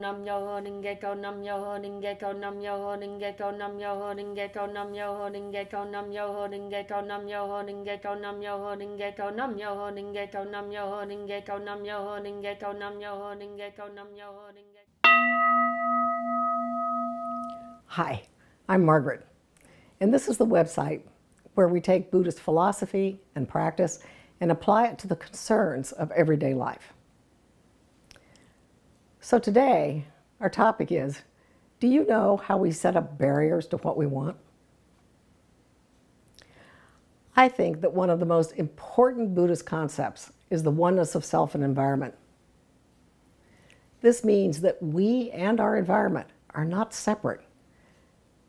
Nam yo ho ning ge ko nam yo ho ning ge ko nam yo ho ning ge ko nam yo ho ning ge ko nam yo ho ning ge ko nam yo ho ning ge ko nam yo ho ning ge ko nam yo ho ning ge ko nam yo ho ning ge ko nam yo ho ning ge ko nam yo ho ning ge ko nam yo ho ning ge ko nam yo ho ning ge. Hi, I'm Margaret, and this is the website where we take Buddhist philosophy and practice and apply it to the concerns of everyday life. So today, our topic is, do you know how we set up barriers to what we want? I think that one of the most important Buddhist concepts is the oneness of self and environment. This means that we and our environment are not separate,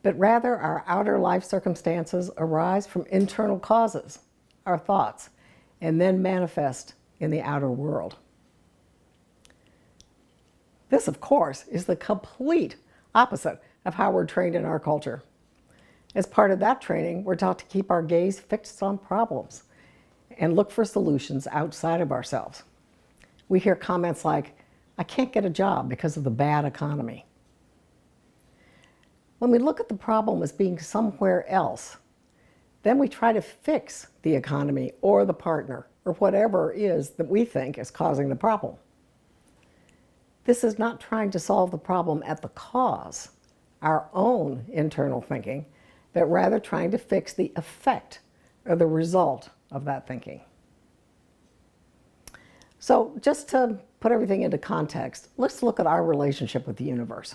but rather our outer life circumstances arise from internal causes, our thoughts, and then manifest in the outer world. This, of course, is the complete opposite of how we're trained in our culture. As part of that training, we're taught to keep our gaze fixed on problems and look for solutions outside of ourselves. We hear comments like, "I can't get a job because of the bad economy." When we look at the problem as being somewhere else, then we try to fix the economy or the partner or whatever it is that we think is causing the problem. This is not trying to solve the problem at the cause, our own internal thinking, but rather trying to fix the effect or the result of that thinking. So just to put everything into context, let's look at our relationship with the universe.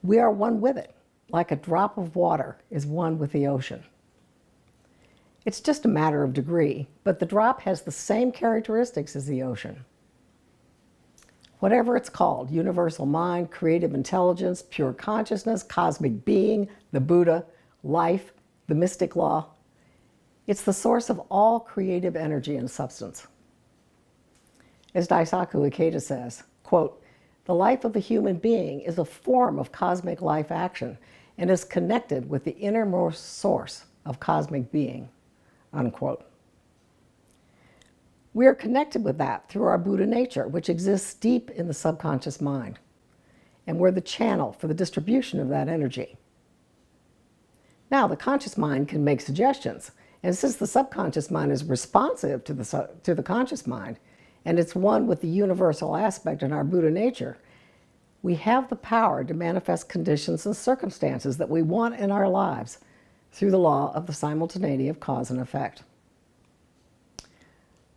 We are one with it, like a drop of water is one with the ocean. It's just a matter of degree, but the drop has the same characteristics as the ocean. Whatever it's called, universal mind, creative intelligence, pure consciousness, cosmic being, the Buddha, life, the mystic law, it's the source of all creative energy and substance. As Daisaku Ikeda says, quote, "The life of a human being is a form of cosmic life action and is connected with the innermost source of cosmic being," unquote. We are connected with that through our Buddha nature, which exists deep in the subconscious mind, and we're the channel for the distribution of that energy. Now, the conscious mind can make suggestions, and since the subconscious mind is responsive to the conscious mind, and it's one with the universal aspect in our Buddha nature, we have the power to manifest conditions and circumstances that we want in our lives through the law of the simultaneity of cause and effect.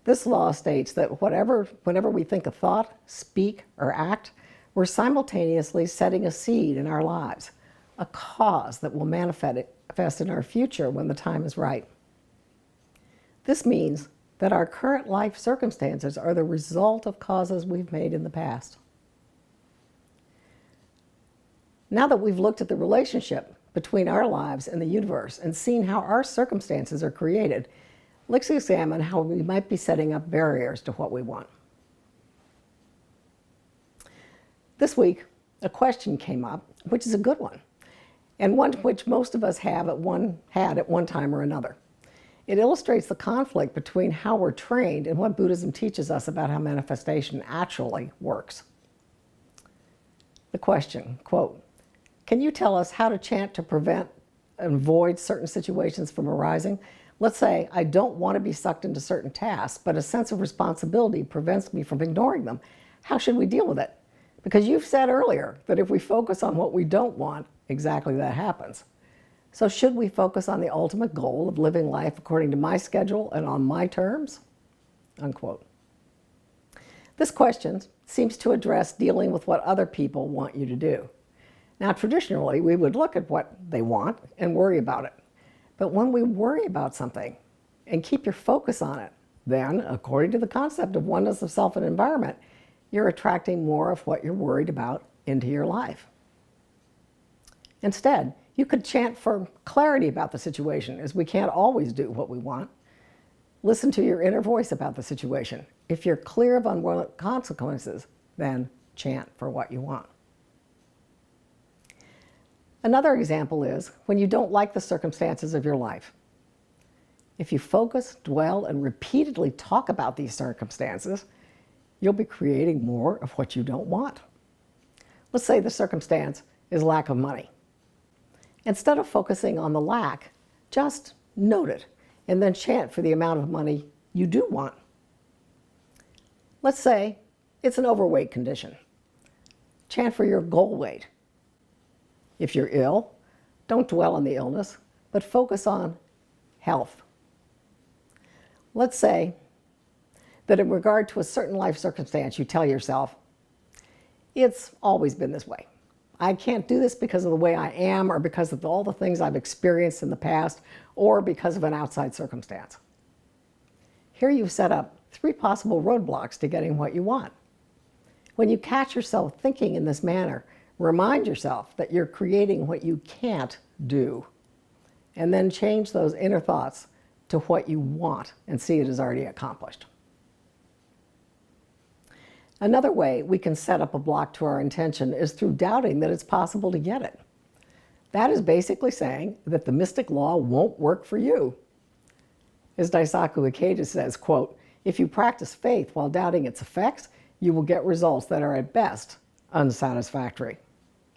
This law states that whenever we think a thought, speak, or act, we're simultaneously setting a seed in our lives, a cause that will manifest in our future when the time is right. This means that our current life circumstances are the result of causes we've made in the past. Now that we've looked at the relationship between our lives and the universe and seen how our circumstances are created, let's examine how we might be setting up barriers to what we want. This week, a question came up, which is a good one, and one which most of us had at one time or another. It illustrates the conflict between how we're trained and what Buddhism teaches us about how manifestation actually works. The question, quote, "Can you tell us how to chant to prevent and avoid certain situations from arising? Let's say I don't want to be sucked into certain tasks, but a sense of responsibility prevents me from ignoring them. How should we deal with it? Because you've said earlier that if we focus on what we don't want, exactly that happens. So should we focus on the ultimate goal of living life according to my schedule and on my terms?" Unquote. This question seems to address dealing with what other people want you to do. Now, traditionally, we would look at what they want and worry about it. But when we worry about something and keep your focus on it, then, according to the concept of oneness of self and environment, you're attracting more of what you're worried about into your life. Instead, you could chant for clarity about the situation, as we can't always do what we want. Listen to your inner voice about the situation. If you're clear of unwanted consequences, then chant for what you want. Another example is when you don't like the circumstances of your life. If you focus, dwell, and repeatedly talk about these circumstances, you'll be creating more of what you don't want. Let's say the circumstance is lack of money. Instead of focusing on the lack, just note it and then chant for the amount of money you do want. Let's say it's an overweight condition. Chant for your goal weight. If you're ill, don't dwell on the illness, but focus on health. Let's say that in regard to a certain life circumstance, you tell yourself, it's always been this way. I can't do this because of the way I am, or because of all the things I've experienced in the past, or because of an outside circumstance. Here you've set up 3 possible roadblocks to getting what you want. When you catch yourself thinking in this manner, remind yourself that you're creating what you can't do, and then change those inner thoughts to what you want and see it as already accomplished. Another way we can set up a block to our intention is through doubting that it's possible to get it. That is basically saying that the mystic law won't work for you. As Daisaku Ikeda says, quote, "If you practice faith while doubting its effects, you will get results that are at best unsatisfactory."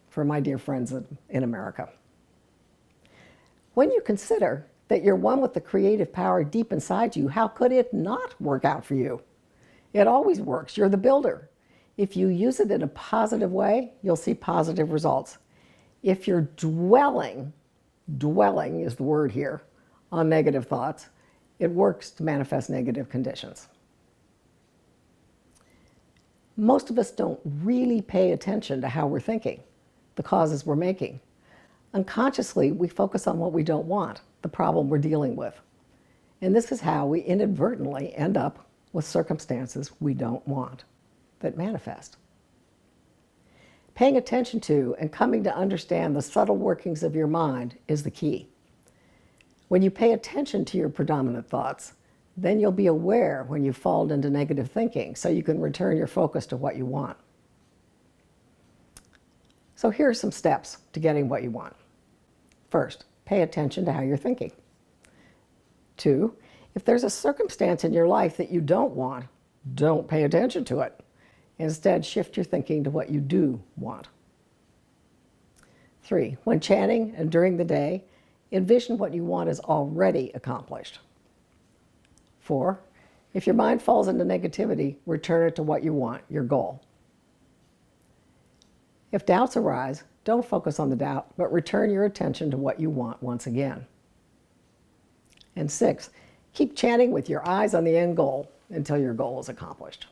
For my dear friends in America. When you consider that you're one with the creative power deep inside you, how could it not work out for you? It always works. You're the builder. If you use it in a positive way, you'll see positive results. If you're dwelling is the word here, on negative thoughts, it works to manifest negative conditions. Most of us don't really pay attention to how we're thinking, the causes we're making. Unconsciously, we focus on what we don't want, the problem we're dealing with. And this is how we inadvertently end up with circumstances we don't want that manifest. Paying attention to and coming to understand the subtle workings of your mind is the key. When you pay attention to your predominant thoughts, then you'll be aware when you've fallen into negative thinking, so you can return your focus to what you want. So here are some steps to getting what you want. First, pay attention to how you're thinking. 2, if there's a circumstance in your life that you don't want, don't pay attention to it. Instead, shift your thinking to what you do want. 3, when chanting and during the day, envision what you want is already accomplished. 4, if your mind falls into negativity, return it to what you want, your goal. If doubts arise, don't focus on the doubt, but return your attention to what you want once again. And 6, keep chanting with your eyes on the end goal until your goal is accomplished.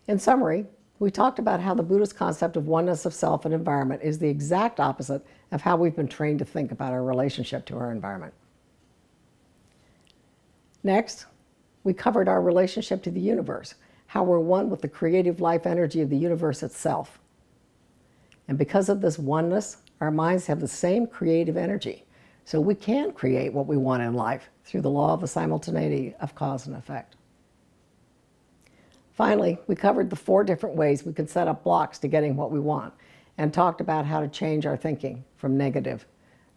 In summary, we talked about how the Buddhist concept of oneness of self and environment is the exact opposite of how we've been trained to think about our relationship to our environment. Next, we covered our relationship to the universe, how we're one with the creative life energy of the universe itself. And because of this oneness, our minds have the same creative energy. So we can create what we want in life through the law of the simultaneity of cause and effect. Finally, we covered the 4 different ways we can set up blocks to getting what we want, and talked about how to change our thinking from negative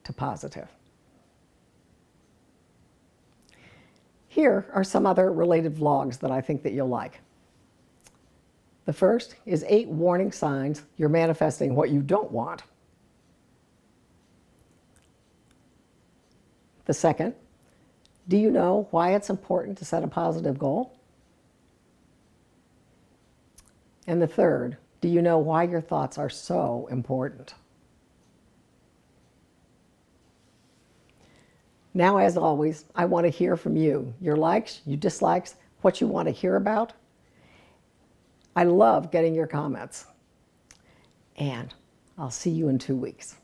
to positive. Here are some other related vlogs that I think that you'll like. The first is 8 warning signs you're manifesting what you don't want. The second, do you know why it's important to set a positive goal? And the third, do you know why your thoughts are so important? Now, as always, I want to hear from you. Your likes, your dislikes, what you want to hear about. I love getting your comments. And I'll see you in 2 weeks.